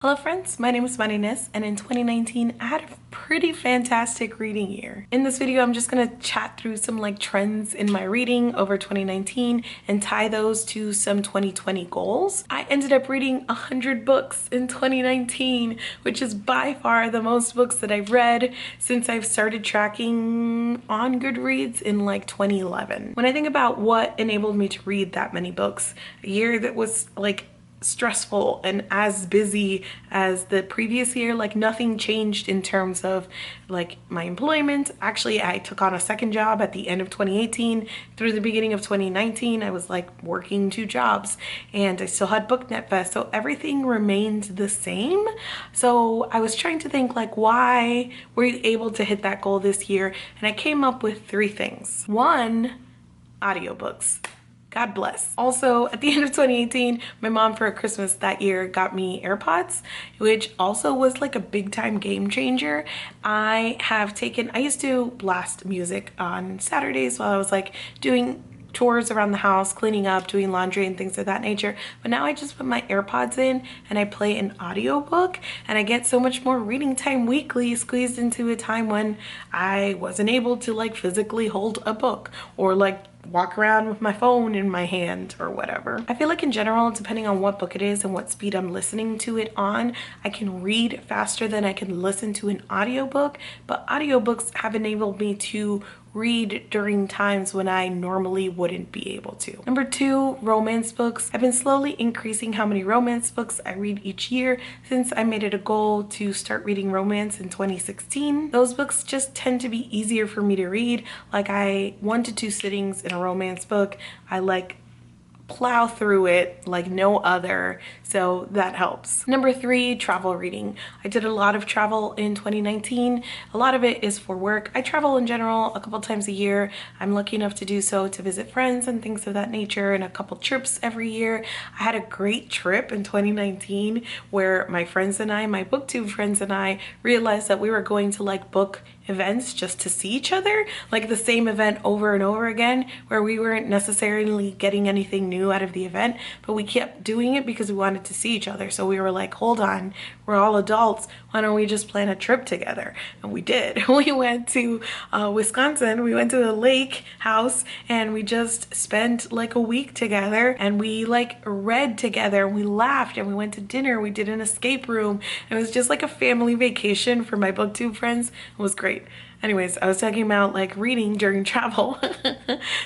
Hello friends, my name is Marinés, and in 2019 I had a pretty fantastic reading year. In this video I'm just gonna chat through some trends in my reading over 2019 and tie those to some 2020 goals. I ended up reading 100 books in 2019, which is by far the most books that I've read since I've started tracking on Goodreads in 2011. When I think about what enabled me to read that many books, a year that was stressful and as busy as the previous year, nothing changed in terms of my employment. Actually, I took on a second job at the end of 2018. Through the beginning of 2019 I was working 2 jobs, and I still had BookNet Fest, so everything remained the same. So I was trying to think why were you able to hit that goal this year, and I came up with 3 things. 1, audiobooks. God bless. Also, at the end of 2018, my mom for Christmas that year got me AirPods, which also was a big time game changer. I used to blast music on Saturdays while I was doing chores around the house, cleaning up, doing laundry and things of that nature. But now I just put my AirPods in and I play an audiobook, and I get so much more reading time weekly squeezed into a time when I wasn't able to physically hold a book or walk around with my phone in my hand or whatever. I feel in general, depending on what book it is and what speed I'm listening to it on, I can read faster than I can listen to an audiobook, but audiobooks have enabled me to read during times when I normally wouldn't be able to. Number 2, romance books. I've been slowly increasing how many romance books I read each year since I made it a goal to start reading romance in 2016. Those books just tend to be easier for me to read. I 1 to 2 sittings in a romance book. I plow through it like no other, so that helps. Number 3, travel reading. I did a lot of travel in 2019. A lot of it is for work. I travel in general a couple times a year. I'm lucky enough to do so to visit friends and things of that nature, and a couple trips every year. I had a great trip in 2019 where my booktube friends and I realized that we were going to book events just to see each other, the same event over and over again, where we weren't necessarily getting anything new out of the event, but we kept doing it because we wanted to see each other. So we were hold on, we're all adults, why don't we just plan a trip together? And we did. We went to Wisconsin. We went to a lake house and we just spent a week together, and we read together, we laughed, and we went to dinner. We did an escape room. It was just a family vacation for my booktube friends. It was great. Anyways, I was talking about reading during travel.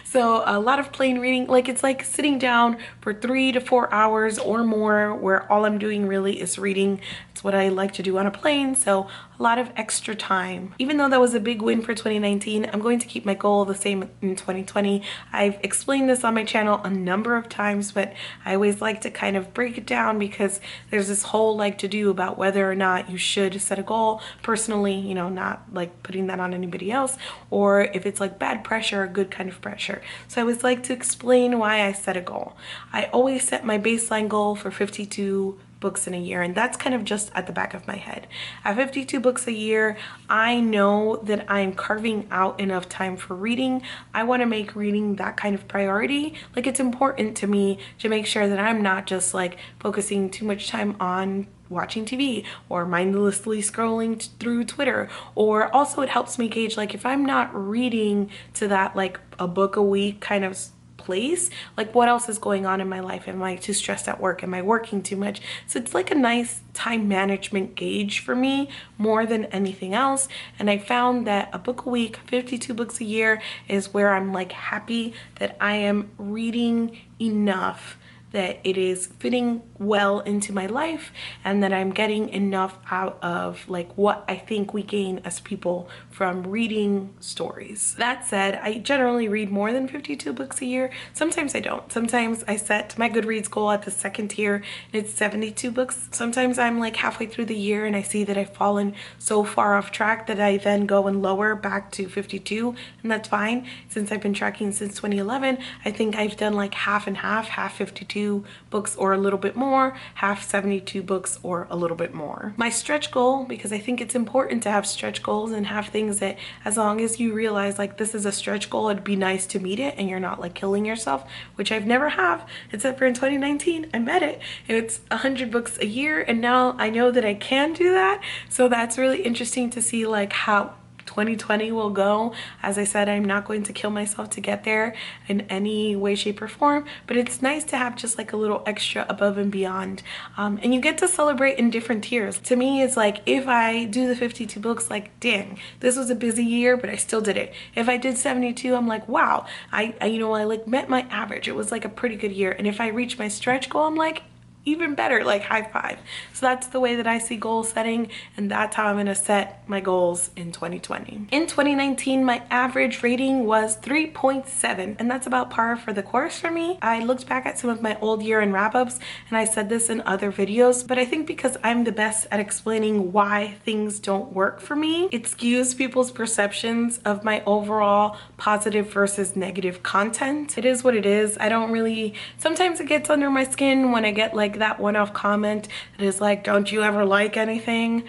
So a lot of plane reading, it's sitting down for 3 to 4 hours or more, where all I'm doing really is reading. It's what I like to do on a plane, so a lot of extra time. Even though that was a big win for 2019, I'm going to keep my goal the same in 2020. I've explained this on my channel a number of times, but I always like to kind of break it down because there's this whole to do about whether or not you should set a goal personally, not putting that on anybody else, or if it's bad pressure, a good kind of pressure. So I always like to explain why I set a goal. I always set my baseline goal for 52 books in a year, and that's kind of just at the back of my head. At 52 books a year, I know that I'm carving out enough time for reading. I want to make reading that kind of priority. It's important to me to make sure that I'm not just focusing too much time on watching TV or mindlessly scrolling through Twitter. Or also it helps me gauge if I'm not reading to that a book a week kind of place, what else is going on in my life? Am I too stressed at work? Am I working too much? So it's a nice time management gauge for me more than anything else. And I found that a book a week, 52 books a year, is where I'm happy that I am reading enough, that it is fitting well into my life, and that I'm getting enough out of what I think we gain as people from reading stories. That said, I generally read more than 52 books a year. Sometimes I don't. Sometimes I set my Goodreads goal at the second tier and it's 72 books. Sometimes I'm halfway through the year and I see that I've fallen so far off track that I then go and lower back to 52, and that's fine. Since I've been tracking since 2011, I think I've done half and half 52 72 books or a little bit more, half 72 books or a little bit more. My stretch goal, because I think it's important to have stretch goals and have things that as long as you realize like this is a stretch goal, it'd be nice to meet it and you're not like killing yourself, which I've never have, except for in 2019, I met it. And it's 100 books a year, and now I know that I can do that. So that's really interesting to see like how 2020 will go. As I said, I'm not going to kill myself to get there in any way, shape, or form, but it's nice to have just like a little extra above and beyond. And you get to celebrate in different tiers. To me, it's like if I do the 52 books, like dang, this was a busy year, but I still did it. If I did 72, I'm like, wow, I like met my average. It was like a pretty good year. And if I reach my stretch goal, I'm like, even better, like high five. So that's the way that I see goal setting, and that's how I'm gonna set my goals in 2020. In 2019, my average rating was 3.7, and that's about par for the course for me. I looked back at some of my old year-end wrap-ups, and I said this in other videos, but I think because I'm the best at explaining why things don't work for me, it skews people's perceptions of my overall positive versus negative content. It is what it is. I don't really, sometimes it gets under my skin when I get like that one-off comment that is like, don't you ever like anything?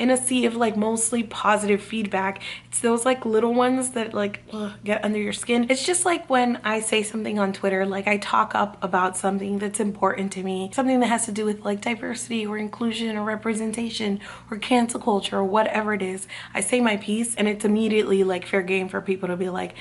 In a sea of like mostly positive feedback, it's those like little ones that like get under your skin. It's just like when I say something on Twitter, like I talk up about something that's important to me, something that has to do with like diversity or inclusion or representation or cancel culture or whatever it is. I say my piece and it's immediately like fair game for people to be like,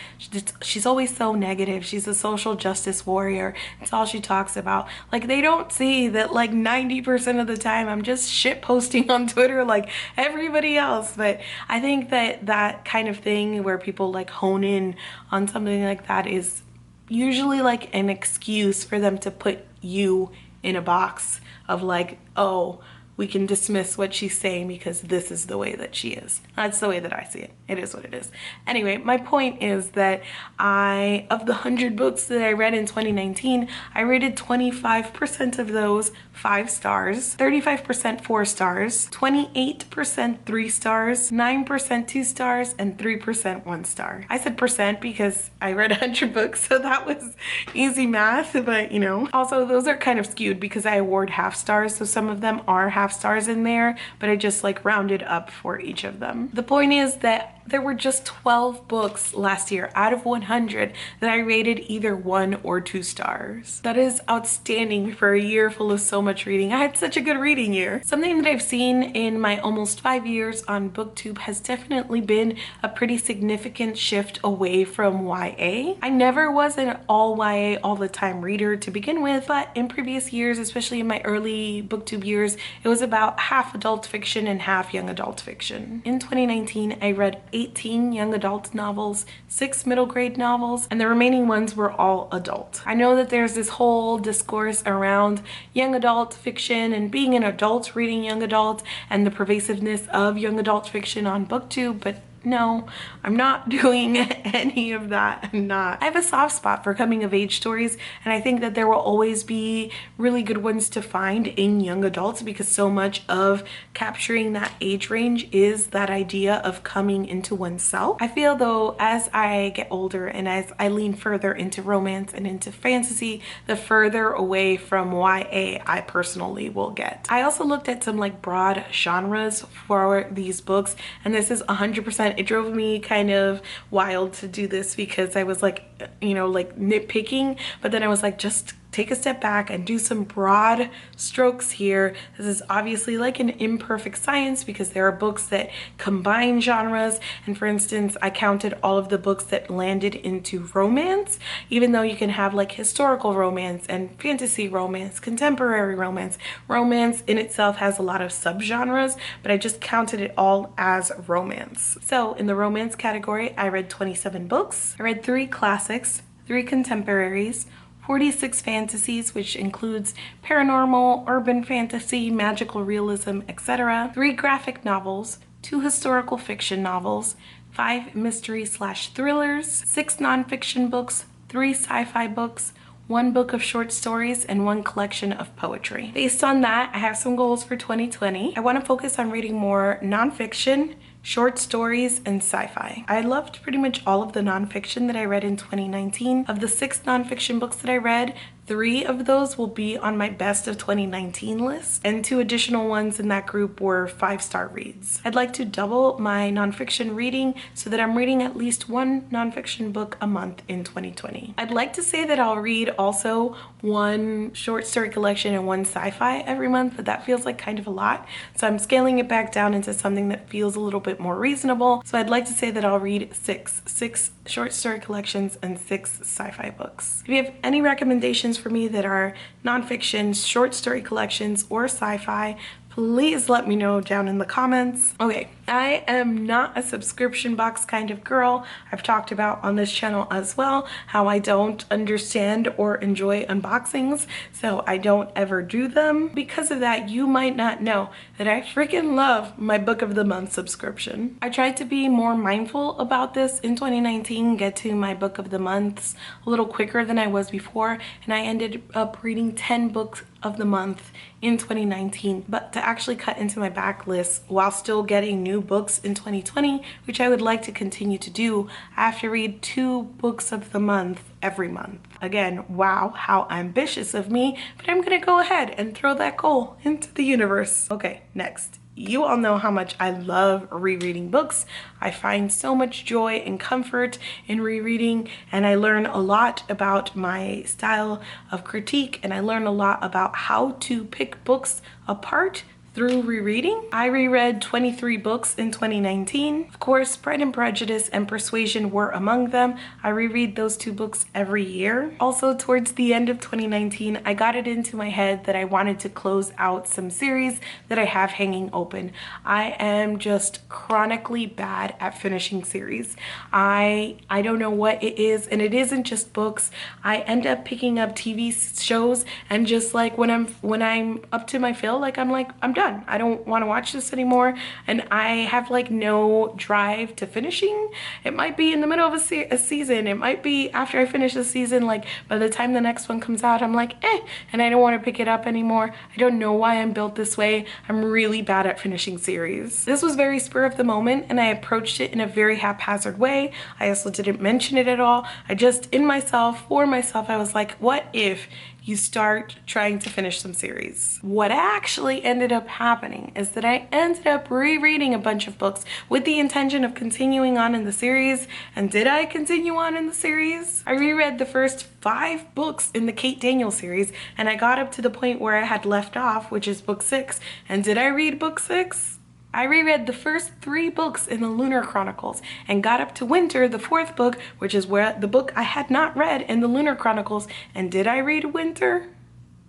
she's always so negative, she's a social justice warrior, it's all she talks about. Like they don't see that like 90% of the time I'm just shit posting on Twitter like everybody else. But I think that that kind of thing where people like hone in on something like that is usually like an excuse for them to put you in a box of like, oh, we can dismiss what she's saying because this is the way that she is. That's the way that I see it. It is what it is. Anyway, my point is that of the 100 books that I read in 2019, I rated 25% of those 5 stars, 35% 4 stars, 28% 3 stars, 9% 2 stars, and 3% 1 star. I said percent because I read 100 books, so that was easy math, but you know. Also, those are kind of skewed because I award half stars, so some of them are half stars in there, but I just like rounded up for each of them. The point is that there were just 12 books last year out of 100 that I rated either 1 or 2 stars. That is outstanding for a year full of so much reading. I had such a good reading year. Something that I've seen in my almost 5 years on BookTube has definitely been a pretty significant shift away from YA. I never was an all YA all the time reader to begin with, but in previous years, especially in my early BookTube years, it was about half adult fiction and half young adult fiction. In 2019, I read 18 young adult novels, 6 middle grade novels, and the remaining ones were all adult. I know that there's this whole discourse around young adult fiction and being an adult reading young adult and the pervasiveness of young adult fiction on BookTube, but no, I'm not doing any of that. I'm not. I have a soft spot for coming of age stories, and I think that there will always be really good ones to find in young adults because so much of capturing that age range is that idea of coming into oneself. I feel though as I get older and as I lean further into romance and into fantasy, the further away from YA I personally will get. I also looked at some like broad genres for these books, and this is 100%. It drove me kind of wild to do this because I was like, you know, like nitpicking, but then I was like, just take a step back and do some broad strokes here. This is obviously like an imperfect science because there are books that combine genres. And for instance, I counted all of the books that landed into romance, even though you can have like historical romance and fantasy romance, contemporary romance. Romance in itself has a lot of subgenres, but I just counted it all as romance. So in the romance category, I read 27 books. I read 3 classics, 3 contemporaries, 46 fantasies, which includes paranormal, urban fantasy, magical realism, etc., 3 graphic novels, 2 historical fiction novels, 5 mystery/thrillers, 6 nonfiction books, 3 sci-fi books, 1 book of short stories, and 1 collection of poetry. Based on that, I have some goals for 2020. I want to focus on reading more nonfiction, short stories, and sci-fi. I loved pretty much all of the nonfiction that I read in 2019. Of the 6 nonfiction books that I read, 3 of those will be on my best of 2019 list, and 2 additional ones in that group were 5-star reads. I'd like to double my nonfiction reading so that I'm reading at least 1 nonfiction book a month in 2020. I'd like to say that I'll read also 1 short story collection and 1 sci-fi every month, but that feels like kind of a lot. So I'm scaling it back down into something that feels a little bit more reasonable. So I'd like to say that I'll read 6 short story collections and 6 sci-fi books. If you have any recommendations for me that are nonfiction, short story collections, or sci-fi, please let me know down in the comments. Okay, I am not a subscription box kind of girl. I've talked about on this channel as well how I don't understand or enjoy unboxings, so I don't ever do them. Because of that, you might not know that I freaking love my book of the month subscription. I tried to be more mindful about this in 2019, get to my book of the months a little quicker than I was before, and I ended up reading 10 books of the month in 2019. But to actually cut into my backlist while still getting new books in 2020, which I would like to continue to do, I have to read 2 books of the month every month. Again, wow, how ambitious of me, but I'm gonna go ahead and throw that goal into the universe. Okay, next. You all know how much I love rereading books. I find so much joy and comfort in rereading, and I learn a lot about my style of critique, and I learn a lot about how to pick books apart through rereading. I reread 23 books in 2019. Of course, Pride and Prejudice and Persuasion were among them. I reread those 2 books every year. Also, towards the end of 2019, I got it into my head that I wanted to close out some series that I have hanging open. I am just chronically bad at finishing series. I don't know what it is, and it isn't just books. I end up picking up TV shows, and just like when I'm up to my fill, like I'm done. I don't want to watch this anymore, and I have like no drive to finishing. It might be in the middle of a season, it might be after I finish the season, like by the time the next one comes out, I'm like and I don't want to pick it up anymore. I don't know why I'm built this way. I'm really bad at finishing series. This was very spur of the moment, and I approached it in a very haphazard way. I also didn't mention it at all. I just for myself, I was like, what if you start trying to finish some series? What actually ended up happening is that I ended up rereading a bunch of books with the intention of continuing on in the series. And did I continue on in the series? I reread the first 5 books in the Kate Daniel series, and I got up to the point where I had left off, which is book 6. And did I read book 6? I reread the first 3 books in the Lunar Chronicles and got up to Winter, the 4th book, which is where the book I had not read in the Lunar Chronicles. And did I read Winter?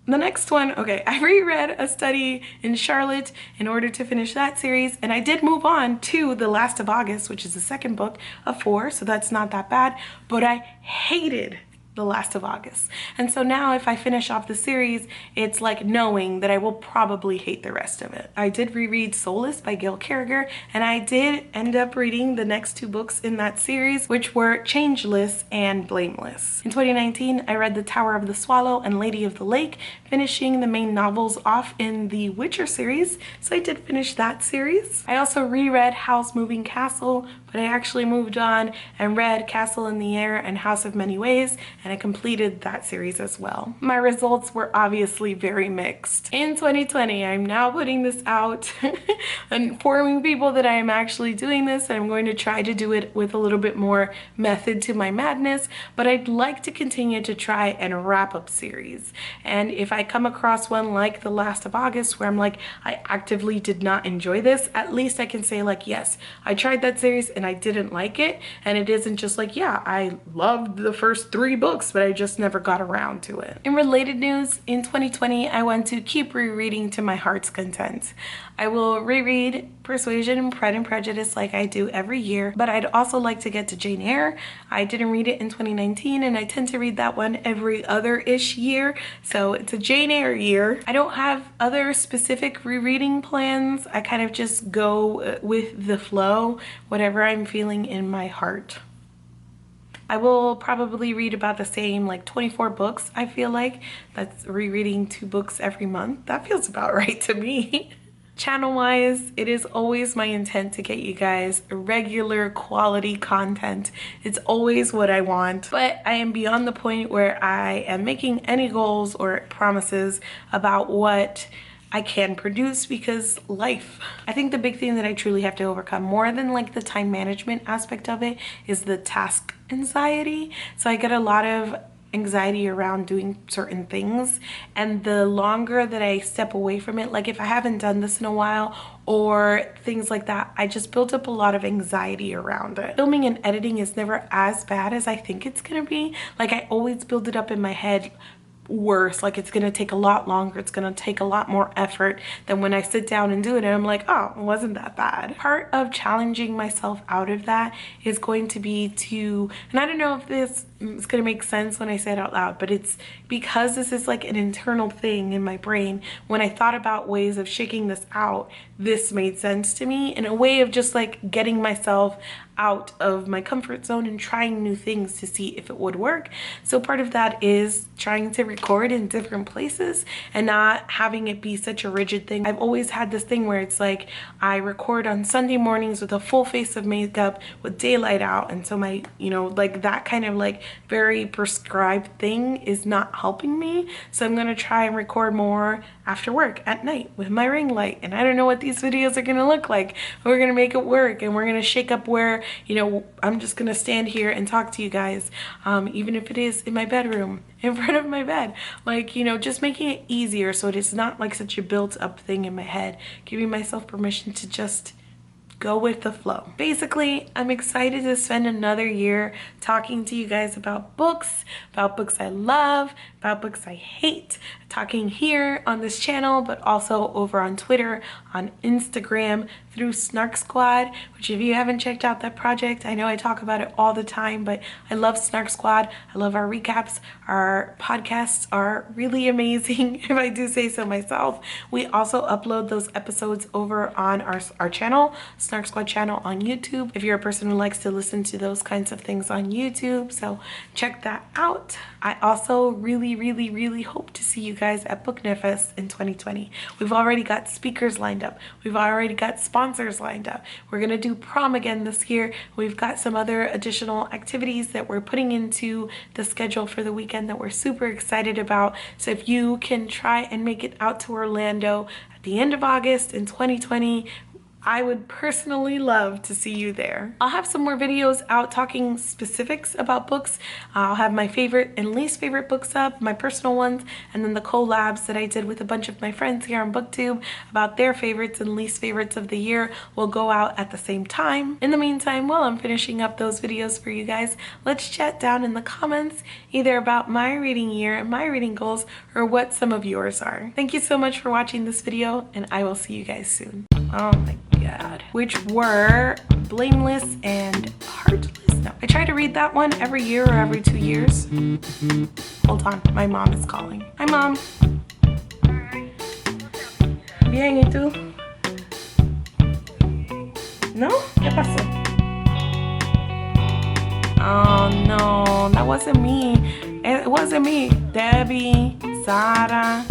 The next one, okay, I reread A Study in Charlotte in order to finish that series, and I did move on to The Last of August, which is the 2nd book of 4, so that's not that bad, but I hated The Last of August. And so now if I finish off the series, it's like knowing that I will probably hate the rest of it. I did reread Soulless by Gail Carriger, and I did end up reading the next 2 books in that series, which were Changeless and Blameless. In 2019, I read The Tower of the Swallow and Lady of the Lake, finishing the main novels off in the Witcher series, so I did finish that series. I also reread Howl's Moving Castle, but I actually moved on and read Castle in the Air and House of Many Ways, and I completed that series as well. My results were obviously very mixed. In 2020, I'm now putting this out and informing people that I am actually doing this, and I'm going to try to do it with a little bit more method to my madness, but I'd like to continue to try and wrap up series. And if I come across one like The Last of August, where I'm like, I actively did not enjoy this, at least I can say like, yes, I tried that series and I didn't like it, and it isn't just like, yeah, I loved the first 3 books, but I just never got around to it. In related news, in 2020, I want to keep rereading to my heart's content. I will reread Persuasion and Pride and Prejudice like I do every year, but I'd also like to get to Jane Eyre. I didn't read it in 2019, and I tend to read that one every other-ish year, so it's a Jane Eyre year. I don't have other specific rereading plans. I kind of just go with the flow, whatever I'm feeling in my heart. I will probably read about the same, like 24 books, I feel like. That's rereading 2 books every month. That feels about right to me. Channel-wise, it is always my intent to get you guys regular quality content. It's always what I want, but I am beyond the point where I am making any goals or promises about what I can produce because life. I think the big thing that I truly have to overcome, more than like the time management aspect of it, is the task anxiety. So I get a lot of anxiety around doing certain things, and the longer that I step away from it, like if I haven't done this in a while or things like that, I just built up a lot of anxiety around it. Filming and editing is never as bad as I think it's gonna be. Like I always build it up in my head worse, like it's gonna take a lot longer, it's gonna take a lot more effort than when I sit down and do it and I'm like, oh, it wasn't that bad. Part of challenging myself out of that is going to be to, and I don't know if this is gonna make sense when I say it out loud, but it's because this is like an internal thing in my brain. When I thought about ways of shaking this out, this made sense to me in a way of just like getting myself out of my comfort zone and trying new things to see if it would work. So part of that is trying to record in different places and not having it be such a rigid thing. I've always had this thing where it's like I record on Sunday mornings with a full face of makeup with daylight out, and so my, you know, like that kind of like very prescribed thing is not helping me. So I'm gonna try and record more after work at night with my ring light, and I don't know what these videos are gonna look like. We're gonna make it work, and we're gonna shake up where, you know, I'm just gonna stand here and talk to you guys, even if it is in my bedroom in front of my bed, like, you know, just making it easier so it is not like such a built up thing in my head, giving myself permission to just go with the flow. Basically, I'm excited to spend another year talking to you guys about books I love, about books I hate, talking here on this channel, but also over on Twitter, on Instagram, through Snark Squad, which if you haven't checked out that project, I know I talk about it all the time, but I love Snark Squad. I love our recaps. Our podcasts are really amazing, if I do say so myself. We also upload those episodes over on our channel, Snark Squad channel on YouTube, if you're a person who likes to listen to those kinds of things on YouTube, so check that out. I also really hope to see you guys at Booknifest in 2020. We've already got speakers lined up. We've already got sponsors lined up. We're gonna do prom again this year. We've got some other additional activities that we're putting into the schedule for the weekend that we're super excited about. So if you can try and make it out to Orlando at the end of August in 2020, I would personally love to see you there. I'll have some more videos out talking specifics about books. I'll have my favorite and least favorite books up, my personal ones, and then the collabs that I did with a bunch of my friends here on BookTube about their favorites and least favorites of the year will go out at the same time. In the meantime, while I'm finishing up those videos for you guys, let's chat down in the comments either about my reading year and my reading goals or what some of yours are. Thank you so much for watching this video, and I will see you guys soon. Oh my God. Which were Blameless and Heartless. No, I try to read that one every year or every 2 years. Hold on, my mom is calling. Hi, Mom. Bien, ¿y tú? No? ¿Qué pasó? Oh no, that wasn't me. It wasn't me. Debbie, Sarah.